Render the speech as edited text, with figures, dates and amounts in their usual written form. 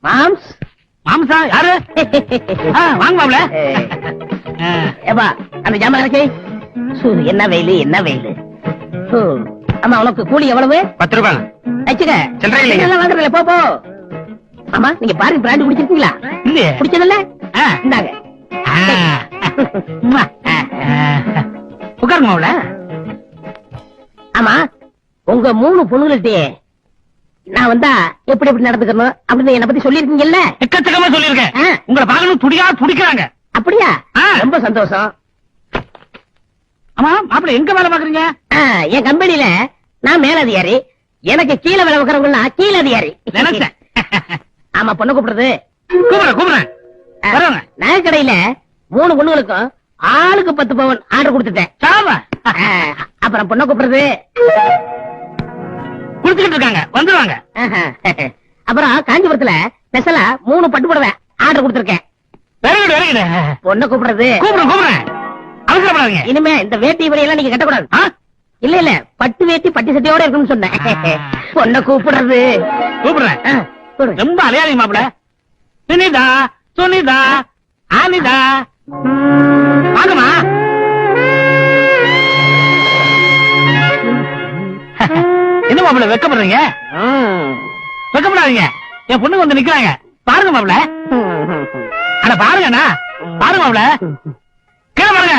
Moms மாம்சா யாரு? வாங்க மாப்ள. ஏப்பா அந்த ஜாமான் இறக்கி. என்ன வெயிலு என்ன வெயிலு. ஆமா உனக்கு கூலி எவ்வளவு? 10 ரூபாய். வச்சுக்க. சில்லறை இல்லைங்க. வாங்குறதுல போ போ. ஆமா நீங்க பாருங்க பிராண்ட் குடிச்சிருக்கீங்களா? இல்லையே. குடிச்சதில்ல? இந்தாங்க. உட்காருங்க மாப்ள. ஆமா உங்க 3 பொண்ணுகிட்டே நான் வந்தா எப்படி எப்படி நடந்துக்கணும் அப்படின்னு என்ன பத்தி சொல்லிருக்கீங்கல்ல? எக்கச்சக்கமா சொல்லிருக்கேன். உங்களை பார்க்கணும் துடியா துடிக்கிறாங்க. அப்படியா? ரொம்ப சந்தோஷம். ஆமா மாப்பிள்ள எங்க வேலை பாக்குறீங்க? என் கம்பெனில நான் மேலதிகாரி, எனக்கு கீழே வேலை பார்க்கறவங்க கீழ அதிகாரி. நினைச்சேன். ஆமா பொண்ணு கூப்பிடுறது. கூப்பிடுறேன். நகைக்கடையில 3 பொண்ணுகளுக்கும் ஆளுக்கு 10 பவுன் ஆர்டர் கொடுத்துட்டேன். அப்புறம் பொண்ணு கூப்பிடுறது. குடுத்துக்கிட்டு இருக்காங்க, வந்துருவாங்க. அப்புறம் காஞ்சிபுரத்துல ஸ்பெஷலா 3 பட்டு புடவை ஆர்டர் கொடுத்திருக்கேன். பொண்ணு கூப்பிடுறது. கூப்பிடுறேன். அவசரப்படாதீங்க. இனிமே இந்த வேட்டி வரையெல்லாம் நீங்க கட்டக்கூடாது. இல்ல இல்ல பட்டு வேட்டி பட்டு சட்டையோட இருக்குன்னு சொன்னேன். பொண்ண கூப்பிடுறது. கூப்பிடுறேன். ரொம்ப அலையாதீங்க மாப்பிள. சுனிதா சுனிதா ஆனிதா வாங்கம்மா. என்ன மாப்பிள வெக்கப்படுறீங்க? வெக்கப்படாதீங்க. என் பொண்ணுங்க வந்து நிக்கிறாங்க. பாருங்க மாப்பிள. அட பாருங்கண்ணா. பாருங்க மாப்பிள. கீழே பாருங்க.